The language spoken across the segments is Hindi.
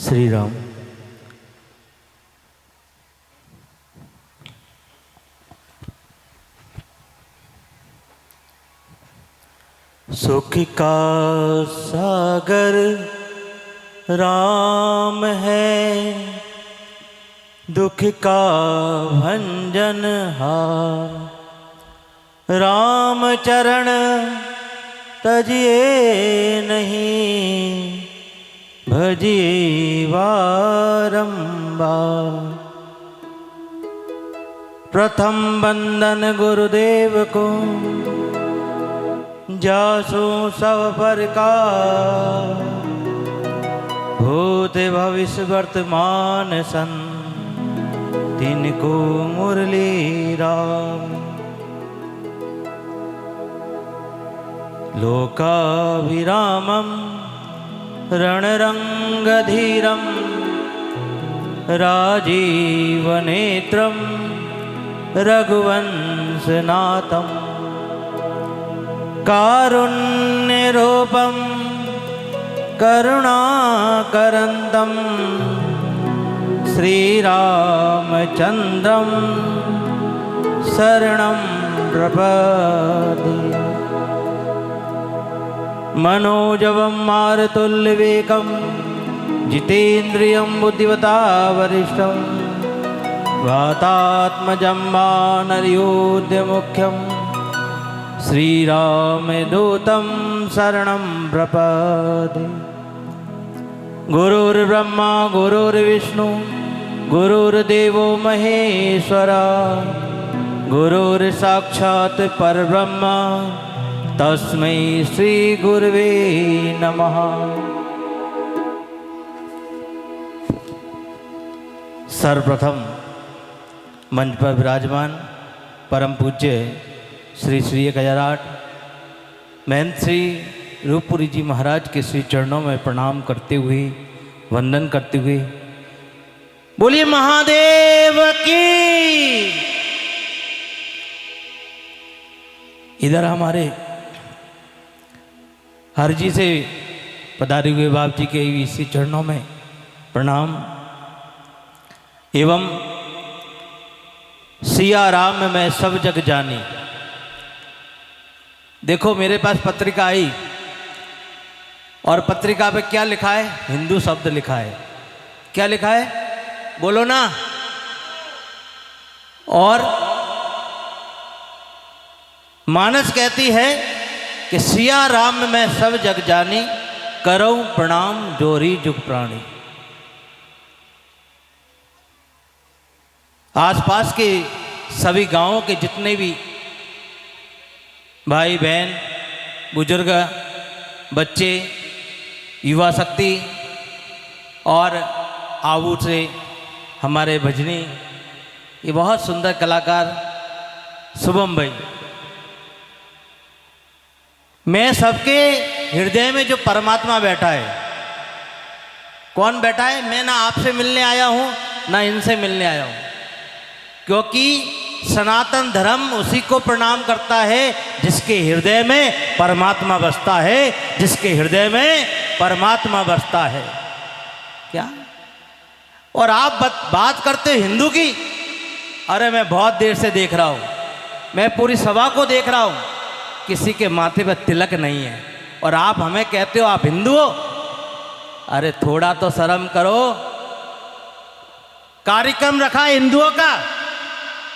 श्री राम। सुख का सागर राम है, दुख का भंजन हार। राम चरण तजिए नहीं, भजिए बारंबार। प्रथम वंदन गुरुदेव को, जासु सब प्रकार। भूत भविष्य वर्तमान सन, तिनको मुरली राम। लोकाभिरामं रणरंगधीरं, राजीवनेत्रं रघुवंशनाथं। कारुण्यरूपं करुणाकरन्दं, श्रीरामचन्द्रं शरणं प्रपद्ये। मनोजवं मारुतुल्यवेगं, जितेन्द्रियं बुद्धिमता वरिष्ठं। वातात्मजं वानरयोध्यमुख्यं, श्रीरामदूतं शरणं प्रपद्ये। गुरुर्ब्रह्मा गुरुर्विष्णु गुरुर्देवो महेश्वरा। गुरुर्साक्षात् परब्रह्म, तस्मै श्री गुरुवे नमः। सर्वप्रथम मंच पर विराजमान परम पूज्य श्री श्री 1008 महंत श्री रूपपुरी जी महाराज के श्री चरणों में प्रणाम करते हुए, वंदन करते हुए, बोलिए महादेव की। इधर हमारे हर जी से पधारे हुए बाप जी के इसी चरणों में प्रणाम एवं सिया राम मैं सब जग जानी। देखो मेरे पास पत्रिका आई और पत्रिका पे क्या लिखा है? हिंदू शब्द लिखा है। क्या लिखा है बोलो ना। और मानस कहती है कि सिया राम मैं सब जग जानी, करऊं प्रणाम जोरी जुग प्राणी। आसपास के सभी गांवों के जितने भी भाई बहन, बुजुर्ग, बच्चे, युवा शक्ति और आबू से हमारे भजनी, ये बहुत सुंदर कलाकार शुभम भाई, मैं सबके हृदय में जो परमात्मा बैठा है, कौन बैठा है? मैं ना आपसे मिलने आया हूं ना इनसे मिलने आया हूं, क्योंकि सनातन धर्म उसी को प्रणाम करता है जिसके हृदय में परमात्मा बसता है, जिसके हृदय में परमात्मा बसता है। क्या? और आप बात करते हो हिंदू की। अरे मैं बहुत देर से देख रहा हूं, मैं पूरी सभा को देख रहा हूं, किसी के माथे पर तिलक नहीं है और आप हमें कहते हो आप हिंदू हो। अरे थोड़ा तो शर्म करो। कार्यक्रम रखा है हिंदुओं का,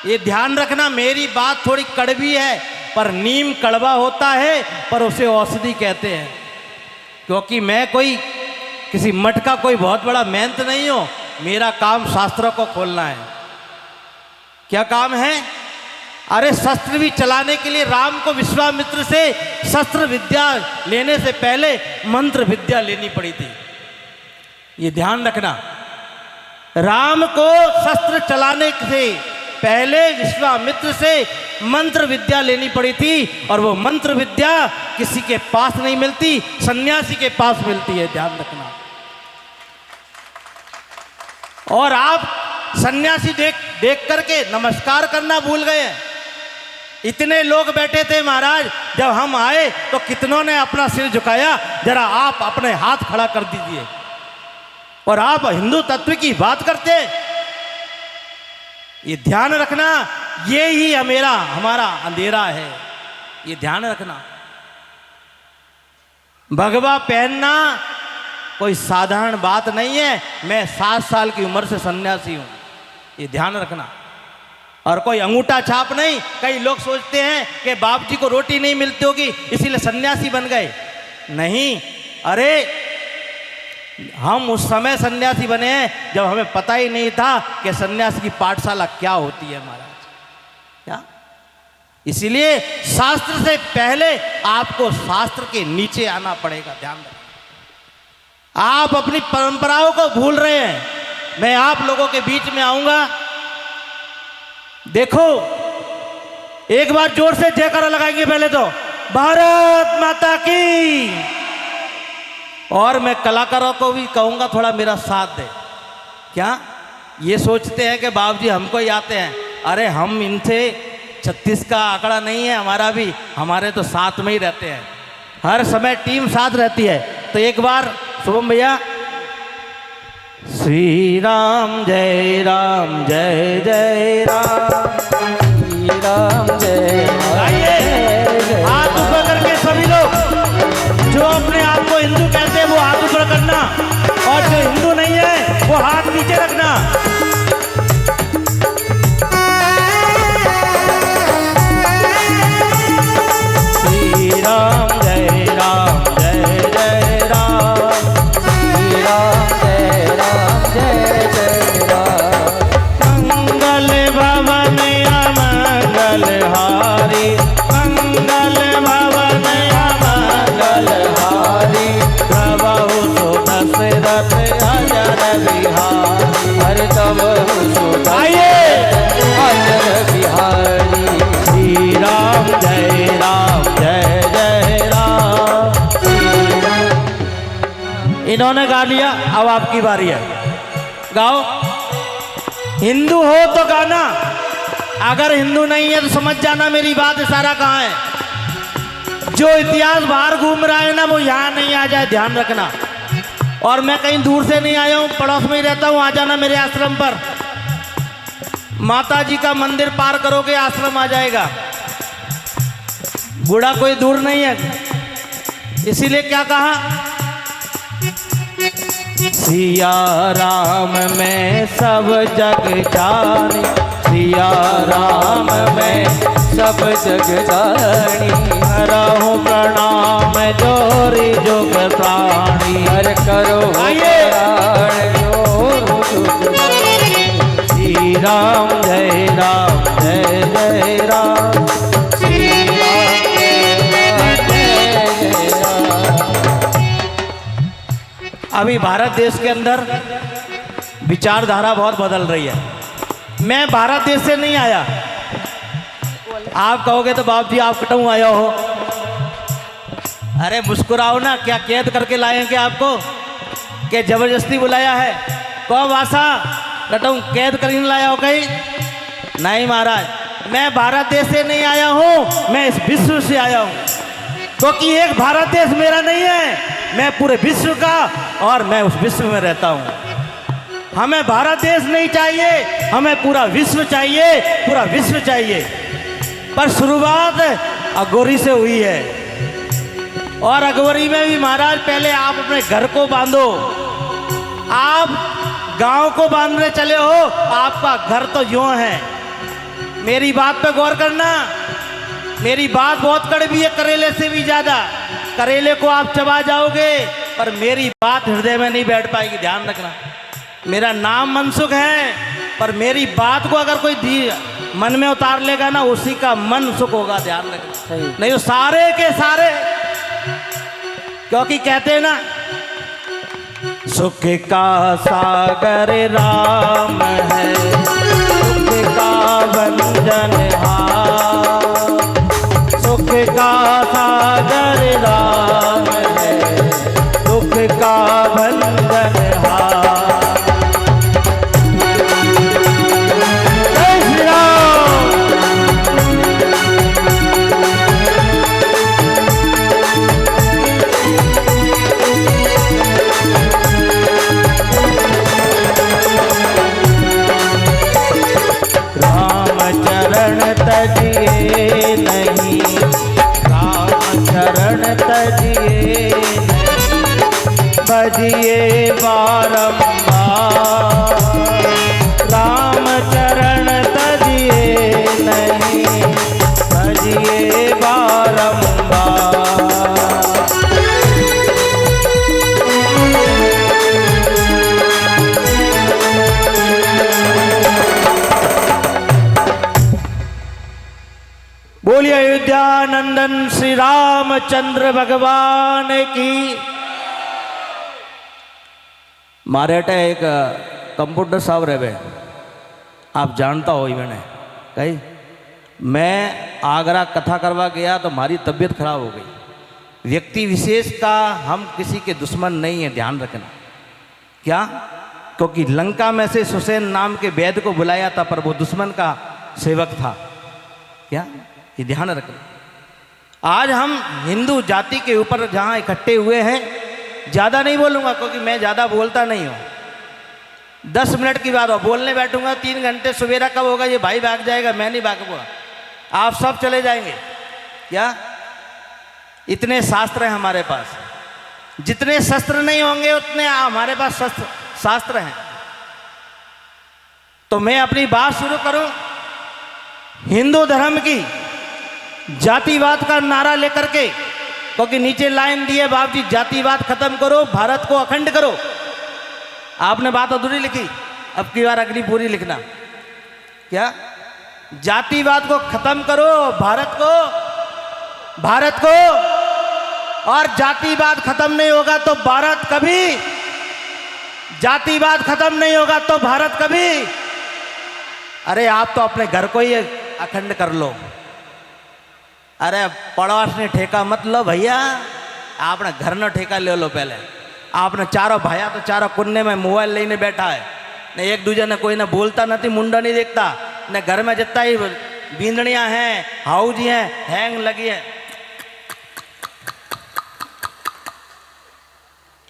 ये ध्यान रखना। मेरी बात थोड़ी कड़वी है, पर नीम कड़वा होता है, पर उसे औषधि कहते हैं। क्योंकि मैं कोई किसी मठ का कोई बहुत बड़ा महंत नहीं हूं। मेरा काम शास्त्रों को खोलना है। क्या काम है? अरे शस्त्र भी चलाने के लिए राम को विश्वामित्र से शस्त्र विद्या लेने से पहले मंत्र विद्या लेनी पड़ी थी। ये ध्यान रखना। राम को शस्त्र चलाने से पहले विश्वामित्र से मंत्र विद्या लेनी पड़ी थी, और वो मंत्र विद्या किसी के पास नहीं मिलती, सन्यासी के पास मिलती है। ध्यान रखना। और आप सन्यासी देख करके नमस्कार करना भूल गए। इतने लोग बैठे थे महाराज, जब हम आए तो कितनों ने अपना सिर झुकाया। जरा आप अपने हाथ खड़ा कर दीजिए। और आप हिंदू तत्व की बात करते हैं। ये ध्यान रखना, ये ही हमारा अंधेरा है, ये ध्यान रखना। भगवा पहनना कोई साधारण बात नहीं है। मैं 7 साल की उम्र से सन्यासी हूं, ये ध्यान रखना। और कोई अंगूठा छाप नहीं। कई लोग सोचते हैं कि बाप जी को रोटी नहीं मिलती होगी इसीलिए सन्यासी बन गए। नहीं, अरे हम उस समय सन्यासी बने हैं जब हमें पता ही नहीं था कि सन्यासी की पाठशाला क्या होती है महाराज, क्या। इसीलिए शास्त्र से पहले आपको शास्त्र के नीचे आना पड़ेगा, ध्यान रखें। आप अपनी परंपराओं को भूल रहे हैं। मैं आप लोगों के बीच में आऊंगा, देखो एक बार जोर से जयकारा लगाएंगे पहले तो, भारत माता की। और मैं कलाकारों को भी कहूंगा थोड़ा मेरा साथ दे। क्या ये सोचते हैं कि बाबू जी हमको ही आते हैं? अरे हम इनसे 36 का आंकड़ा नहीं है हमारा भी, हमारे तो साथ में ही रहते हैं, हर समय टीम साथ रहती है। तो एक बार शुभम भैया, श्री राम जय राम जय जय राम, श्री राम जय राम। आइए हाथ ऊपर करके सभी लोग जो अपने आप को हिंदू कहते हैं वो हाथ ऊपर करना, और जो हिंदू नहीं है वो हाथ नीचे रखना। श्री राम जय राम जय जय राम, श्री राम जय राम जय जय राम। मंगल भवन अमंगल हारी, मंगल भवन अमंगल हारी, प्रभु सुत दशरथ अजर बिहारी, हर प्रभु सुत अजर बिहारी। श्री राम जय राम जय जय राम। इन्होंने गा लिया, अब आपकी बारी है, गाओ। हिंदू हो तो गाना, अगर हिंदू नहीं है तो समझ जाना मेरी बात इशारा कहाँ है। जो इतिहास बाहर घूम रहा है ना वो यहाँ नहीं आ जाए, ध्यान रखना। और मैं कहीं दूर से नहीं आया हूँ, पड़ोस में ही रहता हूँ, आ जाना मेरे आश्रम पर। माता जी का मंदिर पार करोगे आश्रम आ जाएगा, बूढ़ा कोई दूर नहीं है। इसीलिए क्या कहा, सिया राम में सब जग जानी, सिया राम में सब जग जानी, करहु प्रणाम जोरी जुग प्राणी, हर करो प्राण जोर जुग प्राणी। श्री राम जय राम जय जय राम, श्री राम जय जय राम। अभी भारत देश के अंदर विचारधारा बहुत बदल रही है। मैं भारत देश से नहीं आया। आप कहोगे तो बाप जी आप कटऊ आया हो। अरे मुस्कुराओ ना, क्या कैद करके लाए हैं क्या आपको, क्या जबरदस्ती बुलाया है? कहो भाषा कटऊ कैद कर लाया हो कहीं? नहीं महाराज, मैं भारत देश से नहीं आया हूँ, मैं इस विश्व से आया हूँ। क्योंकि एक भारत देश मेरा नहीं है, मैं पूरे विश्व का, और मैं उस विश्व में रहता हूँ। हमें भारत देश नहीं चाहिए, हमें पूरा विश्व चाहिए, पूरा विश्व चाहिए। पर शुरुआत अघोरी से हुई है, और अघोरी में भी महाराज पहले आप अपने घर को बांधो। आप गांव को बांधने चले हो, आपका घर तो यूं है। मेरी बात पे गौर करना, मेरी बात बहुत कड़वी है, करेले से भी ज्यादा। करेले को आप चबा जाओगे पर मेरी बात हृदय में नहीं बैठ पाएगी, ध्यान रखना। मेरा नाम मनसुख है, पर मेरी बात को अगर कोई मन में उतार लेगा ना, उसी का मन सुख होगा, ध्यान रखना। नहीं तो सारे के सारे, क्योंकि कहते हैं ना सुख का सागर राम है, सुख का भंजन हार, सुख का सागर राम है, दुख का भंजन हार। जय श्री राम। नहीं, राम चरण तजिए नहीं, भजिए बारंबार, राम चरण तजिए नहीं, भजिए बारंबार। बोलिए अयोध्या नंदन श्री रामचंद्र भगवान की। मारे अटे एक कंप्यूटर साहब रहे, आप जानता हो ही मैंने कही, मैं आगरा कथा करवा गया तो हमारी तबीयत खराब हो गई। व्यक्ति विशेष का हम किसी के दुश्मन नहीं है, ध्यान रखना। क्या? क्योंकि लंका में से सुसैन नाम के वैद्य को बुलाया था, पर वो दुश्मन का सेवक था। क्या? ये ध्यान रखना। आज हम हिंदू जाति के ऊपर जहाँ इकट्ठे हुए हैं, ज़्यादा नहीं बोलूँगा क्योंकि मैं ज़्यादा बोलता नहीं हूँ। 10 मिनट की बात हो, बोलने बैठूंगा 3 घंटे, सवेरा कब होगा ये भाई भाग जाएगा, मैं नहीं भागूंगा, आप सब चले जाएंगे। क्या? इतने शास्त्र हैं हमारे पास, जितने शस्त्र नहीं होंगे उतने हमारे पास शास्त्र हैं। तो मैं अपनी बात शुरू करूं हिंदू धर्म की जातिवाद का नारा लेकर के, क्योंकि नीचे लाइन दी है, बाप जी जातिवाद खत्म करो, भारत को अखंड करो। आपने बात अधूरी लिखी, अब की बार अगली पूरी लिखना। क्या? जातिवाद को खत्म करो, भारत को, और जातिवाद खत्म नहीं होगा तो भारत कभी, जातिवाद खत्म नहीं होगा तो भारत कभी। अरे आप तो अपने घर को ही अखंड कर लो। अरे पड़ोस ने ठेका मत लो भैया, आपने घर न ठेका ले लो। पहले आपने चारों भाया तो चारों कुन्ने में मोबाइल लेने बैठा है, न एक दूजे ने कोई ना बोलता नहीं, मुंडा नहीं देखता, न घर में जितना ही बींदड़ियाँ हैं, हाउजी हैं, हैंग लगी है,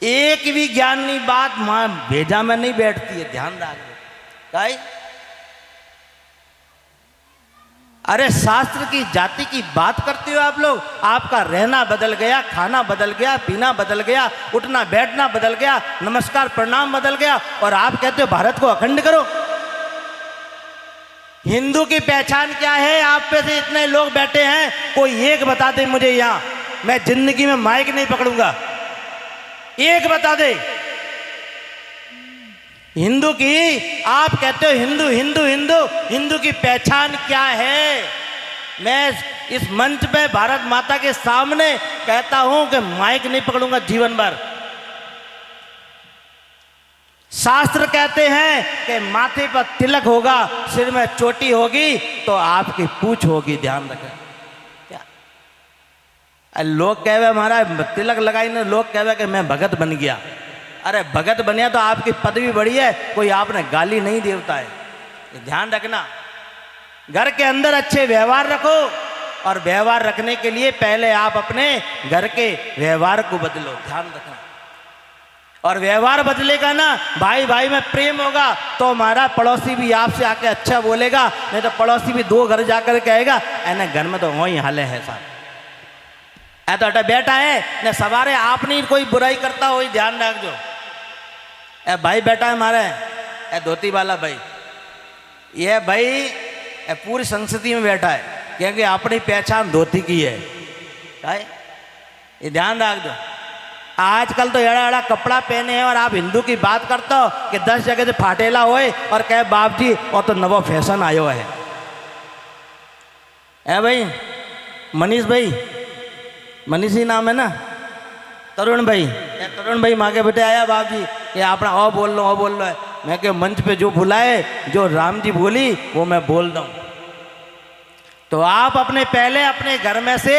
एक भी ज्ञानी बात मां भेजा में नहीं बैठती है, ध्यान रखो। अरे शास्त्र की जाति की बात करते हो आप लोग। आपका रहना बदल गया, खाना बदल गया, पीना बदल गया, उठना बैठना बदल गया, नमस्कार प्रणाम बदल गया, और आप कहते हो भारत को अखंड करो। हिंदू की पहचान क्या है? आप पे से इतने लोग बैठे हैं, कोई एक बता दे मुझे, यहां मैं जिंदगी में माइक नहीं पकड़ूंगा, एक बता दे हिंदू की। आप कहते हो हिंदू हिंदू हिंदू, हिंदू की पहचान क्या है? मैं इस मंच पे भारत माता के सामने कहता हूं कि माइक नहीं पकड़ूंगा जीवन भर। शास्त्र कहते हैं कि माथे पर तिलक होगा, सिर में चोटी होगी तो आपकी पूंछ होगी, ध्यान रखें। क्या लोग कहे महाराज तिलक लगाई ना, लोग कहे कि मैं भगत बन गया। अरे भगत बनिया तो आपकी पदवी बढ़ी है, कोई आपने गाली नहीं देवता है, ध्यान रखना। घर के अंदर अच्छे व्यवहार रखो, और व्यवहार रखने के लिए पहले आप अपने घर के व्यवहार को बदलो, ध्यान रखना। और व्यवहार बदलेगा ना, भाई भाई में प्रेम होगा तो हमारा पड़ोसी भी आपसे आके अच्छा बोलेगा, नहीं तो पड़ोसी भी 2 घर जाकर कहेगा ऐने घर में तो वही हाल है साहब, ऐ तो अटा बेटा है न सवारे आप नहीं कोई बुराई करता हो, ध्यान रख जो। ए भाई बेटा है हमारे, ए धोती वाला भाई, ये भाई ए पूरी संस्कृति में बैठा है, क्योंकि अपनी पहचान धोती की है, ये ध्यान रख दो। आजकल तो एड़ा एड़ा कपड़ा पहने हैं और आप हिंदू की बात करते हो कि 10 जगह से फाटेला होए और कहे बाप जी और तो नवो फैशन आयो है। ए भाई मनीष भाई, मनीष ही नाम है ना, तरुण भाई, तरुण भाई मांगे बेटे आया बाप जी ये अपना ओ बोल लो है। मैं क्या मंच पे जो बुलाए, जो राम जी बोली वो मैं बोल दूँ। तो आप अपने पहले अपने घर में से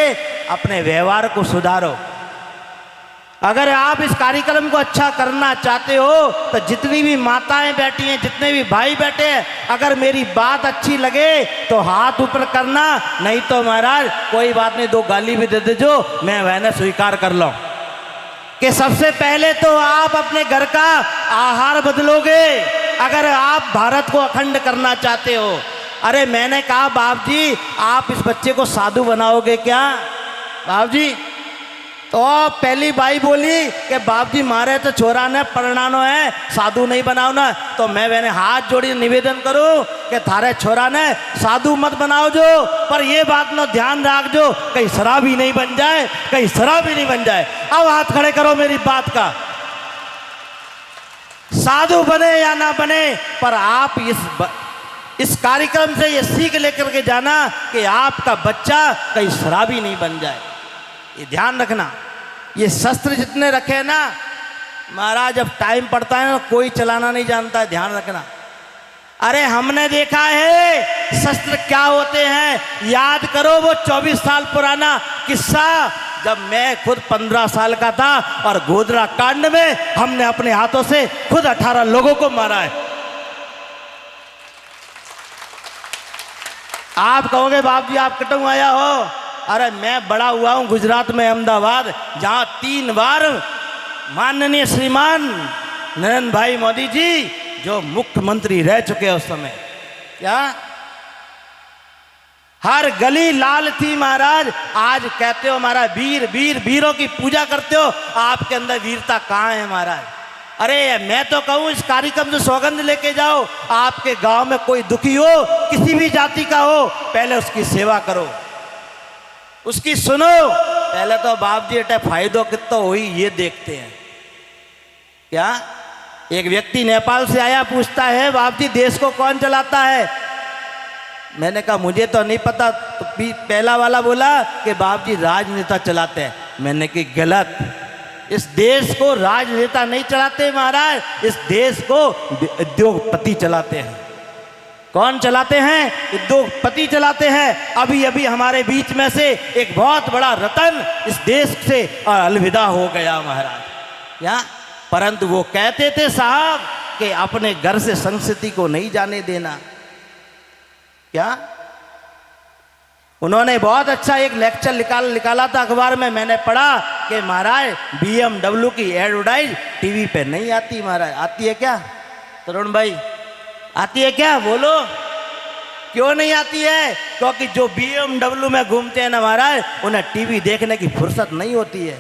अपने व्यवहार को सुधारो। अगर आप इस कार्यक्रम को अच्छा करना चाहते हो तो जितनी भी माताएं बैठी हैं, जितने भी भाई बैठे हैं, अगर मेरी बात अच्छी लगे तो हाथ ऊपर करना, नहीं तो महाराज कोई बात नहीं, 2 गाली भी दे दे जो मैं वह स्वीकार कर लूं। कि सबसे पहले तो आप अपने घर का आहार बदलोगे। अगर आप भारत को अखंड करना चाहते हो, अरे मैंने कहा बाप जी आप इस बच्चे को साधु बनाओगे क्या बाप जी? तो पहली बाई बोली कि बाप जी मारे तो छोरा ने परणानो है, साधु नहीं बनाओ ना। तो मैंने हाथ जोड़ी निवेदन करूं कि थारे छोरा ने साधु मत बनाओ जो, पर ये बात ना ध्यान रख जो कहीं शराबी नहीं बन जाए, कहीं शराबी नहीं बन जाए। अब हाथ खड़े करो मेरी बात का। साधु बने या ना बने, पर आप इस कार्यक्रम से ये सीख लेकर के जाना कि आपका बच्चा कहीं शराबी नहीं बन जाए। ये ध्यान रखना। ये शस्त्र जितने रखे ना महाराज, जब टाइम पड़ता है ना कोई चलाना नहीं जानता है, ध्यान रखना। अरे हमने देखा है शस्त्र क्या होते हैं। याद करो वो 24 साल पुराना किस्सा, जब मैं खुद 15 साल का था और गोधरा कांड में हमने अपने हाथों से खुद 18 लोगों को मारा है। आप कहोगे बाप जी आप कटू आया हो। अरे मैं बड़ा हुआ हूं गुजरात में, अहमदाबाद, जहां 3 बार माननीय श्रीमान नरेंद्र भाई मोदी जी जो मुख्यमंत्री रह चुके हैं उस समय, क्या हर गली लाल थी महाराज। आज कहते हो हमारा वीर वीर वीरों की पूजा करते हो, आपके अंदर वीरता कहाँ है महाराज? अरे मैं तो कहूँ इस कार्यक्रम से सौगंध लेके जाओ, आपके गांव में कोई दुखी हो, किसी भी जाति का हो, पहले उसकी सेवा करो, उसकी सुनो। पहले तो बाप जी अटे फायदो कितना हुई ये देखते हैं। क्या एक व्यक्ति नेपाल से आया, पूछता है बाप जी देश को कौन चलाता है? मैंने कहा मुझे तो नहीं पता। तो पहला वाला बोला कि बाप जी राजनेता चलाते हैं। मैंने कहा गलत, इस देश को राजनेता नहीं चलाते महाराज, इस देश को उद्योगपति चलाते हैं। कौन चलाते हैं? उद्योगपति चलाते हैं। अभी अभी हमारे बीच में से एक बहुत बड़ा रतन इस देश से अलविदा हो गया महाराज। क्या? परंतु वो कहते थे साहब कि अपने घर से संस्कृति को नहीं जाने देना। क्या? उन्होंने बहुत अच्छा एक लेक्चर निकाला था अखबार में, मैंने पढ़ा कि महाराज BMW की एडवर्टाइज टीवी पे नहीं आती महाराज। आती है क्या तरुण भाई? आती है क्या? बोलो क्यों नहीं आती है? क्योंकि जो BMW में घूमते हैं ना महाराज, उन्हें टीवी देखने की फुर्सत नहीं होती है।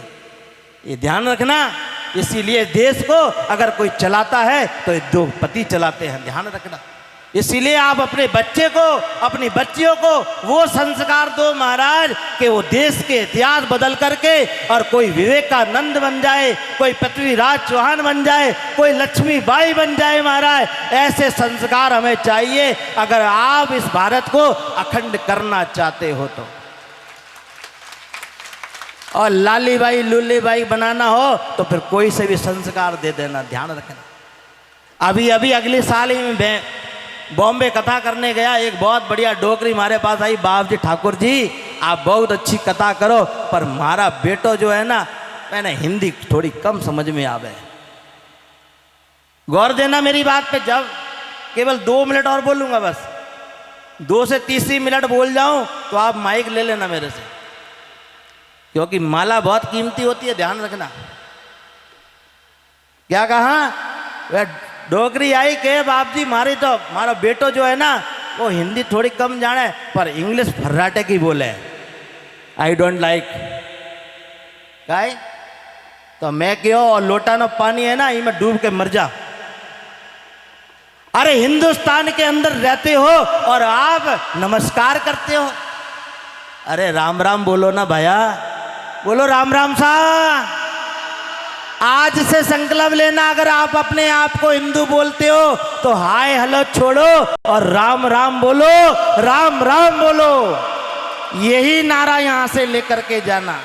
ये ध्यान रखना। इसीलिए देश को अगर कोई चलाता है तो उद्योगपति चलाते हैं, ध्यान रखना। इसीलिए आप अपने बच्चे को, अपनी बच्चियों को वो संस्कार दो महाराज कि वो देश के इतिहास बदल करके और कोई विवेकानंद बन जाए, कोई पृथ्वीराज चौहान बन जाए, कोई लक्ष्मीबाई बन जाए महाराज। ऐसे संस्कार हमें चाहिए अगर आप इस भारत को अखंड करना चाहते हो तो। और लाली बाई लूली बाई बनाना हो तो फिर कोई से भी संस्कार दे देना, ध्यान रखना। अभी अभी अगले साल ही में बॉम्बे कथा करने गया, एक बहुत बढ़िया डोकरी हमारे पास आई, बाप जी ठाकुर जी आप बहुत अच्छी कथा करो, पर हमारा बेटो जो है ना, मैंने हिंदी थोड़ी कम समझ में आवे। गौर देना मेरी बात पे। जब केवल 2 मिनट और बोलूंगा, बस 2 से 3 मिनट बोल जाऊं तो आप माइक ले लेना मेरे से, क्योंकि माला बहुत कीमती होती है, ध्यान रखना। क्या कहा? वह डोगरी आई के बाप जी मारी तो हमारा बेटो जो है ना वो हिंदी थोड़ी कम जाने पर इंग्लिश फर्राटे की बोले। आई डोंट लाइक गाय। तो मैं क्यों, और लोटा ना पानी है ना, इनमें डूब के मर जा। अरे हिंदुस्तान के अंदर रहते हो और आप नमस्कार करते हो। अरे राम राम बोलो ना भैया, बोलो राम राम सा। आज से संकल्प लेना, अगर आप अपने आप को हिंदू बोलते हो तो हाय हेलो छोड़ो और राम राम बोलो, राम राम बोलो। यही नारा यहां से लेकर के जाना।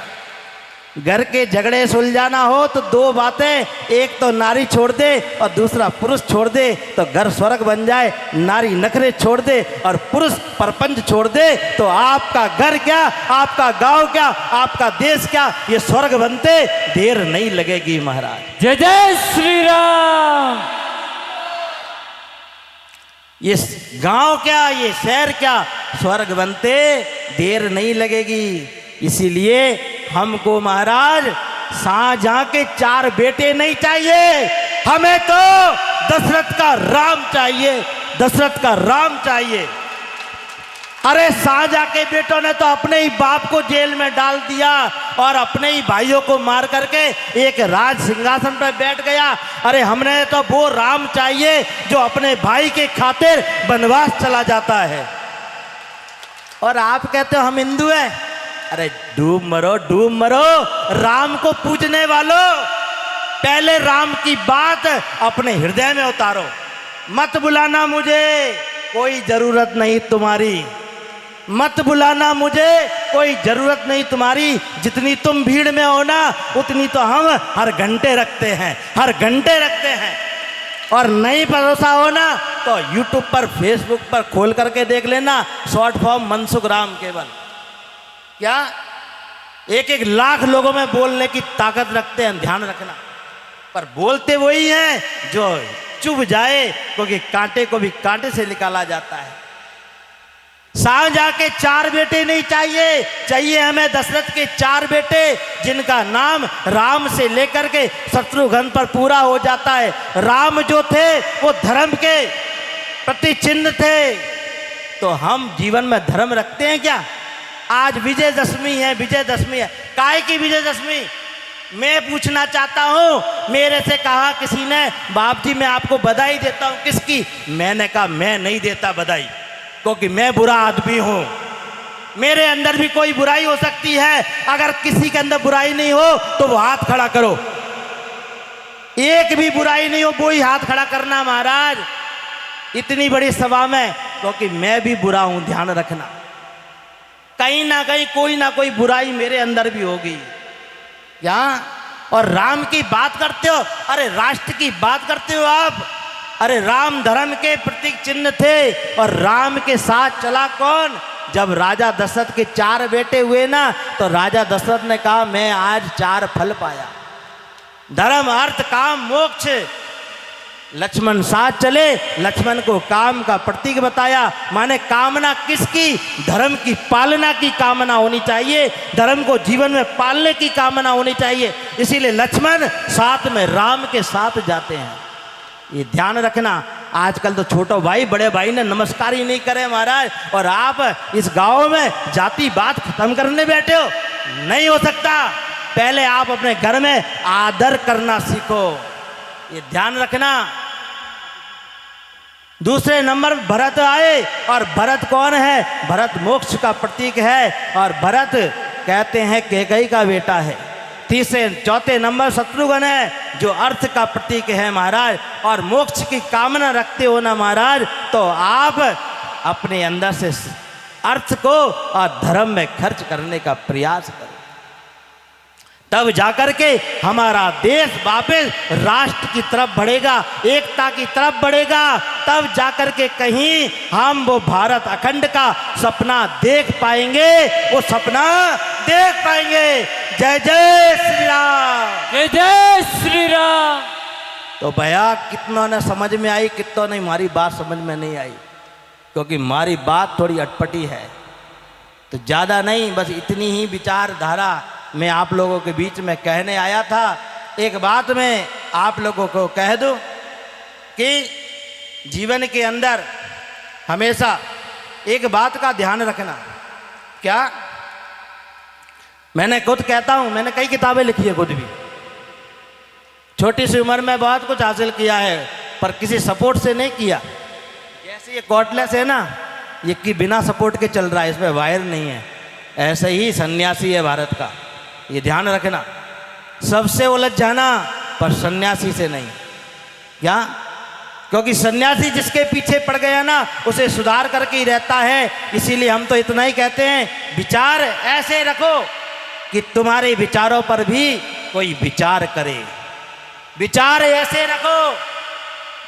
घर के झगड़े सुलझाना हो तो 2 बातें, एक तो नारी छोड़ दे और दूसरा पुरुष छोड़ दे तो घर स्वर्ग बन जाए। नारी नखरे छोड़ दे और पुरुष परपंच छोड़ दे तो आपका घर क्या, आपका गांव क्या, आपका देश क्या, ये स्वर्ग बनते देर नहीं लगेगी महाराज। जय जय श्री राम। ये गांव क्या, ये शहर क्या, स्वर्ग बनते देर नहीं लगेगी। इसीलिए हमको महाराज शाहजहां के 4 बेटे नहीं चाहिए, हमें तो दशरथ का राम चाहिए, दशरथ का राम चाहिए। अरे शाहजहां के बेटों ने तो अपने ही बाप को जेल में डाल दिया और अपने ही भाइयों को मार करके एक राज सिंहासन पर बैठ गया। अरे हमने तो वो राम चाहिए जो अपने भाई के खातिर वनवास चला जाता है। और आप कहते हो हम हिंदू हैं। अरे डूब मरो, डूब मरो। राम को पूजने वालों, पहले राम की बात अपने हृदय में उतारो। मत बुलाना मुझे, कोई जरूरत नहीं तुम्हारी। मत बुलाना मुझे, कोई जरूरत नहीं तुम्हारी। जितनी तुम भीड़ में हो ना, उतनी तो हम हर घंटे रखते हैं, हर घंटे रखते हैं। और नहीं भरोसा हो ना तो यूट्यूब पर, फेसबुक पर खोल करके देख लेना, शॉर्ट फॉर्म मनसुख राम केवल। क्या एक एक लाख लोगों में बोलने की ताकत रखते हैं, ध्यान रखना। पर बोलते वही हैं जो चुभ जाए, क्योंकि कांटे को भी कांटे से निकाला जाता है। शाहजहां के 4 बेटे नहीं चाहिए, चाहिए हमें दशरथ के 4 बेटे, जिनका नाम राम से लेकर के शत्रुघ्न पर पूरा हो जाता है। राम जो थे वो धर्म के प्रति चिन्ह थे। तो हम जीवन में धर्म रखते हैं क्या? आज विजयदशमी है, विजयदशमी है। काहे की विजयदशमी? मैं पूछना चाहता हूं। मेरे से कहा किसी ने, बाप जी मैं आपको बधाई देता हूं। किसकी? मैंने कहा मैं नहीं देता बधाई, क्योंकि मैं बुरा आदमी हूं। मेरे अंदर भी कोई बुराई हो सकती है। अगर किसी के अंदर बुराई नहीं हो तो वो हाथ खड़ा करो। एक भी बुराई नहीं हो, वो ही हाथ खड़ा करना महाराज, इतनी बड़ी सभा में, क्योंकि मैं भी बुरा हूं। ध्यान रखना, कहीं ना कहीं कोई ना कोई बुराई मेरे अंदर भी होगी। यहाँ और राम की बात करते हो, अरे राष्ट्र की बात करते हो आप। अरे राम धर्म के प्रतीक चिन्ह थे। और राम के साथ चला कौन? जब राजा दशरथ के 4 बेटे हुए ना, तो राजा दशरथ ने कहा मैं आज 4 फल पाया, धर्म अर्थ काम मोक्ष। लक्ष्मण साथ चले, लक्ष्मण को काम का प्रतीक बताया। माने कामना किसकी? धर्म की पालना की कामना होनी चाहिए, धर्म को जीवन में पालने की कामना होनी चाहिए। इसीलिए लक्ष्मण साथ में राम के साथ जाते हैं। ये ध्यान रखना। आजकल तो छोटो भाई बड़े भाई ने नमस्कार ही नहीं करे महाराज, और आप इस गांव में जाति बात खत्म करने बैठे हो। नहीं हो सकता। पहले आप अपने घर में आदर करना सीखो, ये ध्यान रखना। दूसरे नंबर भरत आए, और भरत कौन है? भरत मोक्ष का प्रतीक है, और भरत कहते हैं कैकेयी का बेटा है। तीसरे चौथे नंबर शत्रुघ्न है, जो अर्थ का प्रतीक है महाराज। और मोक्ष की कामना रखते हो ना महाराज, तो आप अपने अंदर से अर्थ को और धर्म में खर्च करने का प्रयास करो, तब जाकर के हमारा देश वापस राष्ट्र की तरफ बढ़ेगा, एकता की तरफ बढ़ेगा। तब जाकर के कहीं हम वो भारत अखंड का सपना देख पाएंगे, वो सपना देख पाएंगे। जय जय श्री राम, जय जय श्री राम। तो भैया कितनों ने समझ में आई, कितनों ने हमारी बात समझ में नहीं आई, क्योंकि हमारी बात थोड़ी अटपटी है। तो ज़्यादा नहीं, बस इतनी ही विचारधारा मैं आप लोगों के बीच में कहने आया था। एक बात मैं आप लोगों को कह दूं कि जीवन के अंदर हमेशा एक बात का ध्यान रखना। क्या? मैंने खुद कहता हूं, मैंने कई किताबें लिखी है, खुद भी छोटी सी उम्र में बहुत कुछ हासिल किया है, पर किसी सपोर्ट से नहीं किया। जैसे ये कॉर्डलेस है ना, ये कि बिना सपोर्ट के चल रहा है, इसमें वायर नहीं है। ऐसे ही सन्यासी है भारत का, ये ध्यान रखना। सबसे उलझ जाना, पर सन्यासी से नहीं। क्या? क्योंकि सन्यासी जिसके पीछे पड़ गया ना, उसे सुधार करके ही रहता है। इसीलिए हम तो इतना ही कहते हैं, विचार ऐसे रखो कि तुम्हारे विचारों पर भी कोई विचार करे। विचार ऐसे रखो।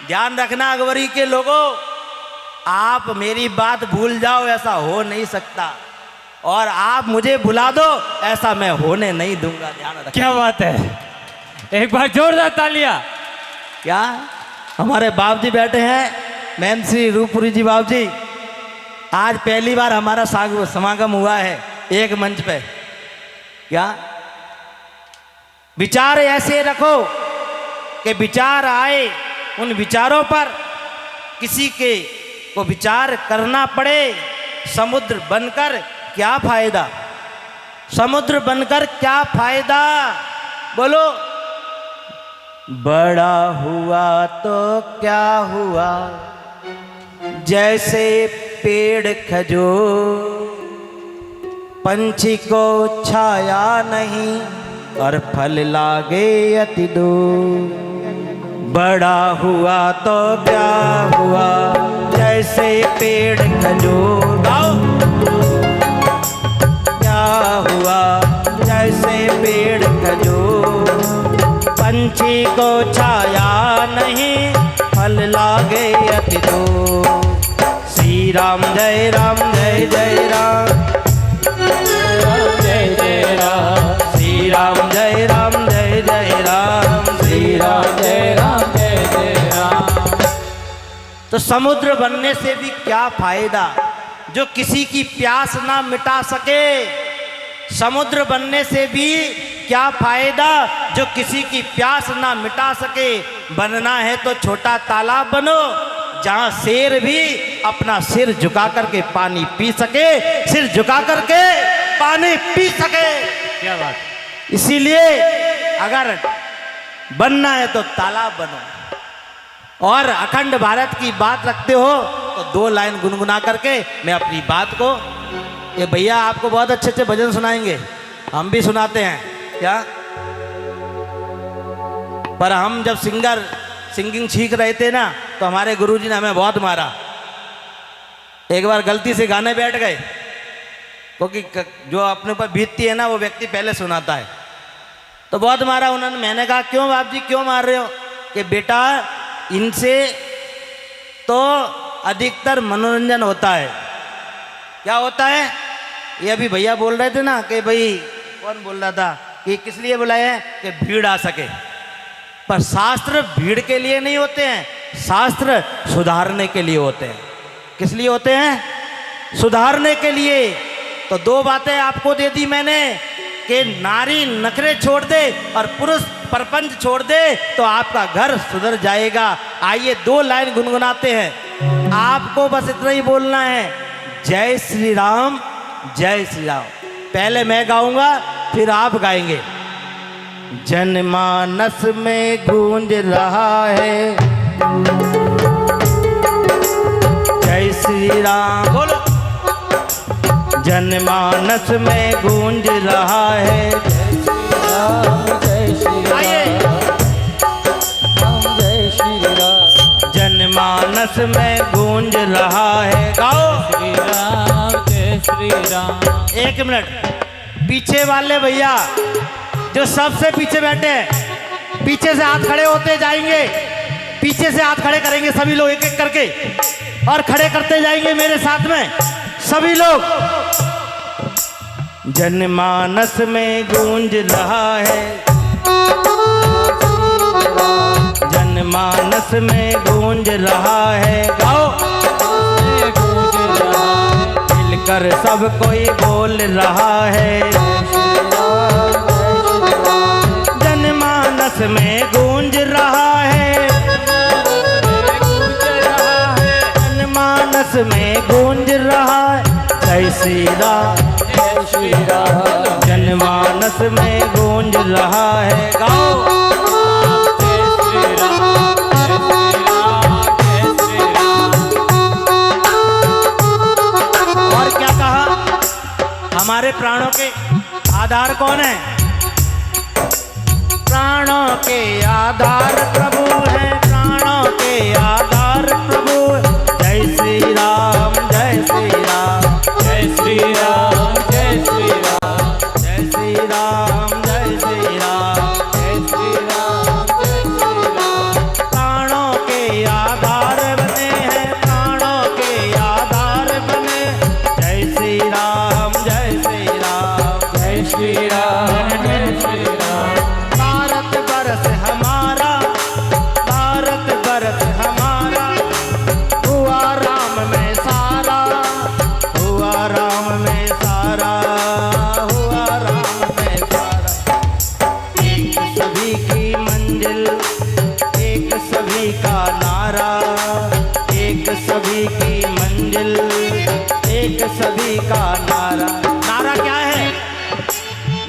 ध्यान रखना अकबरी के लोगों, आप मेरी बात भूल जाओ ऐसा हो नहीं सकता, और आप मुझे भुला दो ऐसा मैं होने नहीं दूंगा। ध्यान रखना। क्या बात है, एक बार जोरदार तालियां। क्या? हमारे बाप जी बैठे हैं, मैन श्री रूपपुरी जी बाप जी। आज पहली बार हमारा समागम हुआ है एक मंच पे। क्या? विचार ऐसे रखो कि विचार आए, उन विचारों पर किसी के को विचार करना पड़े समुद्र बनकर क्या फायदा? समुद्र बनकर क्या फायदा? बोलो। बड़ा हुआ तो क्या हुआ, जैसे पेड़ खजूर, पंछी को छाया नहीं और फल लागे अति दूर। बड़ा हुआ तो क्या हुआ, जैसे पेड़ खजूर। गाओ। क्या हुआ, जैसे पेड़ खजूर, पंछी को छाया नहीं फल लागे अति दूर। श्री राम जय राम जय जय राम, जय जय राम, श्री राम जय राम जय जय राम, श्री राम जय राम जय जय राम। तो समुद्र बनने से भी क्या फायदा, जो किसी की प्यास ना मिटा सके। समुद्र बनने से भी क्या फायदा, जो किसी की प्यास ना मिटा सके। बनना है तो छोटा तालाब बनो, जहां शेर भी अपना सिर झुका करके पानी पी सके, सिर झुका करके पानी पी सके। क्या बात। इसीलिए अगर बनना है तो तालाब बनो। और अखंड भारत की बात रखते हो तो 2 लाइन गुनगुना करके मैं अपनी बात को, ये भैया आपको बहुत अच्छे अच्छे भजन सुनाएंगे, हम भी सुनाते हैं क्या, पर हम जब सिंगिंग सीख रहे थे ना तो हमारे गुरुजी ने हमें बहुत मारा। एक बार गलती से गाने बैठ गए, क्योंकि जो अपने ऊपर बीतती है ना वो व्यक्ति पहले सुनाता है, तो बहुत मारा उन्होंने। मैंने कहा क्यों बाप जी क्यों मार रहे हो? कि बेटा इनसे तो अधिकतर मनोरंजन होता है। क्या होता है? ये अभी भैया बोल रहे थे ना कि भाई कौन बोल रहा था कि किस लिए बुलाए हैं, कि भीड़ आ सके। पर शास्त्र भीड़ के लिए नहीं होते हैं, शास्त्र सुधारने के लिए होते हैं। किस लिए होते हैं? सुधारने के लिए। तो 2 बातें आपको दे दी मैंने कि नारी नखरे छोड़ दे और पुरुष परपंच छोड़ दे तो आपका घर सुधर जाएगा। आइए 2 लाइन गुनगुनाते हैं, आपको बस इतना ही बोलना है, जय श्री राम जय श्री राम। पहले मैं गाऊंगा फिर आप गाएंगे। जनमानस में गूंज रहा है जय श्री राम, बोलो। जनमानस में गूंज रहा है जय श्री राम, आइए। जय श्री राम, जनमानस में गूंज रहा है। गाओ। श्री राम जय श्री राम। 1 मिनट, पीछे वाले भैया जो सबसे पीछे बैठे हैं, पीछे से हाथ खड़े होते जाएंगे, पीछे से हाथ खड़े करेंगे सभी लोग एक एक करके और खड़े करते जाएंगे मेरे साथ में सभी लोग। जनमानस में गूंज रहा है, जनमानस में गूंज रहा है। गाओ। मिलकर सब कोई बोल रहा है, जनमानस में गूंज रहा है, जनमानस में गूंज रहा है। जय श्री राम जय श्री राम, जनमानस में गूंज रहा है। गाओ। जय श्री राम जय श्री राम जय श्री राम। और क्या कहा? हमारे प्राणों के आधार कौन है? प्राणों के आधार प्रभु है, प्राणों के आधार प्रभु। जय श्री राम जय श्री राम, जय श्री राम जय श्री राम, जय श्री राम जय श्री राम, जय श्री राम जय श्री राम। प्राणों के आधार बने हैं, प्राणों के आधार बने। जय श्री राम जय श्री राम, जय श्री राम जय श्री राम। भारत वर्ष हमारा, भारत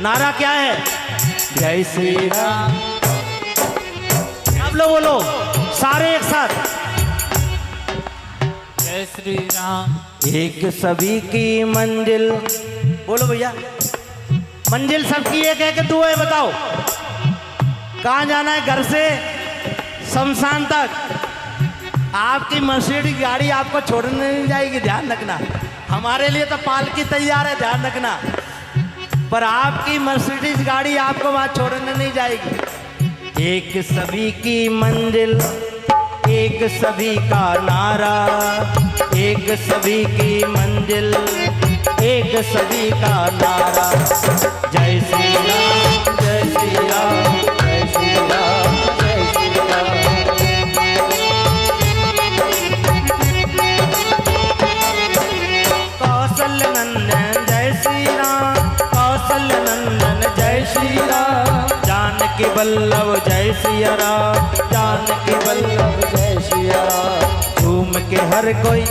नारा क्या है? जय श्री राम। आप लोग बोलो सारे एक साथ। जय श्री राम। एक सभी की मंजिल, बोलो भैया, मंजिल सबकी एक है कि दो है? बताओ कहाँ जाना है? घर से शमशान तक। आपकी मर्सिडीज गाड़ी आपको छोड़ने नहीं जाएगी, ध्यान रखना। हमारे लिए तो पालकी तैयार है, ध्यान रखना, पर आपकी मर्सिडीज गाड़ी आपको वहां छोड़ने नहीं जाएगी। एक सभी की मंजिल, एक सभी का नारा, एक सभी की मंजिल, एक सभी का नारा। जय श्री राम, जय श्री राम, जय श्री राम, जय श्री राम। कौशल्य नंदन जय श्री राम, कौशल्य नंदन जय श्री राम, जानकी वल्लभ जय श्री राम, जानकी वल्लभ जय श्री राम। झूम के हर कोई,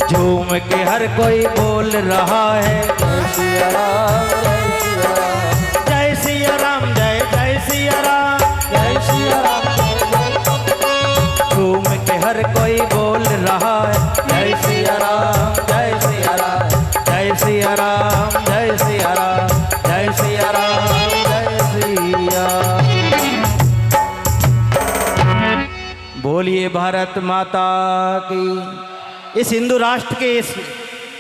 झूम के हर कोई बोल रहा है जय श्री राम, जय श्री राम, जय श्री राम, जय जय श्री राम, जय श्री राम। झूम के हर कोई बोल रहा है जय श्री राम, जय श्री राम, जय श्री राम, जय श्री राम, जय श्री राम, जय श्री राम। बोलिए भारत माता की। इस हिंदू राष्ट्र के इस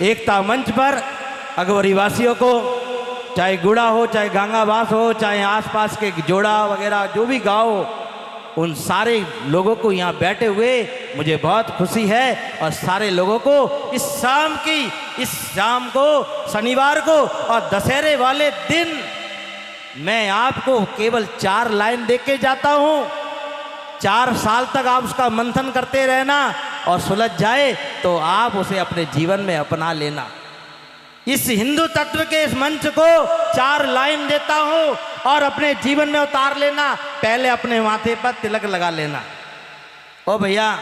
एकता मंच पर अगवरी वासियों को, चाहे गुड़ा हो, चाहे गंगावास हो, चाहे आसपास के जोड़ा वगैरह जो भी गाँव हो, उन सारे लोगों को यहाँ बैठे हुए मुझे बहुत खुशी है। और सारे लोगों को इस शाम को शनिवार को और दशहरे वाले दिन मैं आपको केवल 4 लाइन दे के जाता हूँ। 4 साल तक आप उसका मंथन करते रहना और सुलझ जाए तो आप उसे अपने जीवन में अपना लेना। इस हिंदू तत्व के इस मंच को 4 लाइन देता हूं और अपने जीवन में उतार लेना। पहले अपने माथे पर तिलक लगा लेना। ओ भैया,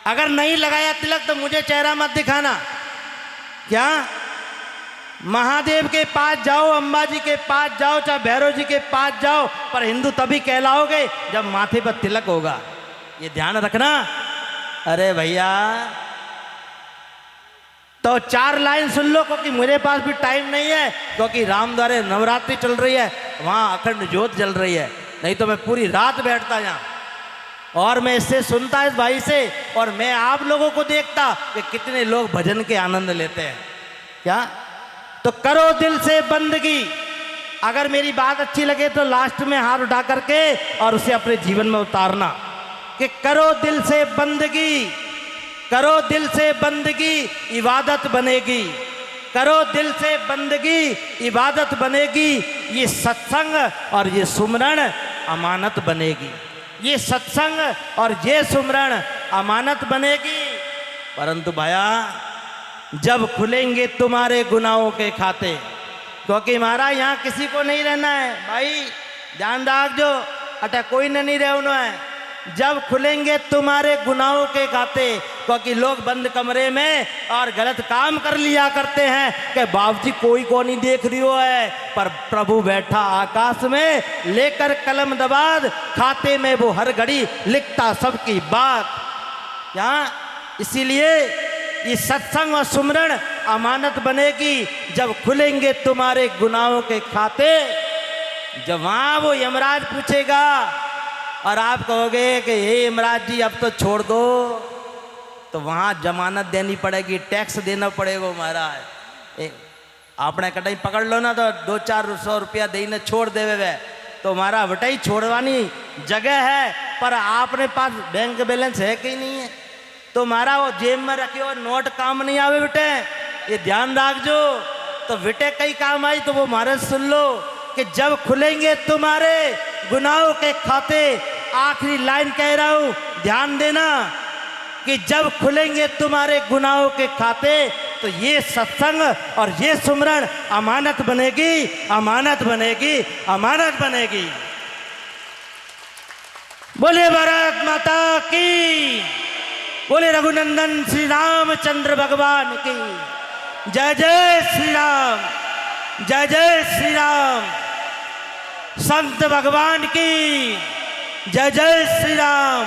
अगर नहीं लगाया तिलक तो मुझे चेहरा मत दिखाना। क्या महादेव के पास जाओ, अंबाजी के पास जाओ, चाहे भैरव जी के पास जाओ, पर हिंदू तभी कहलाओगे जब माथे पर तिलक होगा। ये ध्यान रखना। अरे भैया, तो 4 लाइन सुन लो, क्योंकि मेरे पास भी टाइम नहीं है, क्योंकि रामद्वारे नवरात्रि चल रही है, वहाँ अखंड ज्योत जल रही है। नहीं तो मैं पूरी रात बैठता यहाँ और मैं इससे सुनता इस भाई से, और मैं आप लोगों को देखता कि कितने लोग भजन के आनंद लेते हैं। क्या तो करो दिल से बंदगी। अगर मेरी बात अच्छी लगे तो लास्ट में हाथ उठा करके और उसे अपने जीवन में उतारना कि करो दिल से बंदगी, करो दिल से बंदगी, इबादत बनेगी। करो दिल से बंदगी, इबादत बनेगी। ये सत्संग और ये सुमरण अमानत बनेगी। ये सत्संग और ये सुमरण अमानत बनेगी। परंतु भैया, जब खुलेंगे तुम्हारे गुनाहों के खाते, क्योंकि हमारा यहाँ किसी को नहीं रहना है भाई, ध्यान रख जो अटा कोई नहीं रहे उन्हें। जब खुलेंगे तुम्हारे गुनाहों के खाते, क्योंकि लोग बंद कमरे में और गलत काम कर लिया करते हैं कि बाबूजी कोई को नहीं देख रही हो है, पर प्रभु बैठा आकाश में लेकर कलम दबाद, खाते में वो हर घड़ी लिखता सबकी बात। यहाँ इसीलिए ये सत्संग और सुमरण अमानत बनेगी। जब खुलेंगे तुम्हारे गुनाहों के खाते, जब वहाँ वो यमराज पूछेगा और आप कहोगे कि हे यमराज जी अब तो छोड़ दो, तो वहाँ जमानत देनी पड़ेगी, टैक्स देना पड़ेगा महाराज। आपने कटाई पकड़ लो ना तो 200-400 रुपया देने छोड़ देवे वे, तो हमारा बटाई छोड़वानी जगह है, पर आपने पास बैंक बैलेंस है कि नहीं है, तो हमारा वो जेब में रखे हो नोट काम नहीं आवे बेटे, ये ध्यान रख जो। तो बेटे कई काम आई तो वो महाराज सुन लो कि जब खुलेंगे तुम्हारे गुनाहों के खाते, आखिरी लाइन कह रहा हूं ध्यान देना, कि जब खुलेंगे तुम्हारे गुनाहों के खाते तो ये सत्संग और ये सुमरण अमानत बनेगी, अमानत बनेगी, अमानत बनेगी। बोले भारत माता की, बोले रघुनंदन श्री रामचंद्र भगवान की। जय जय श्री राम, जय जय श्री राम। संत भगवान की जय जय श्री राम।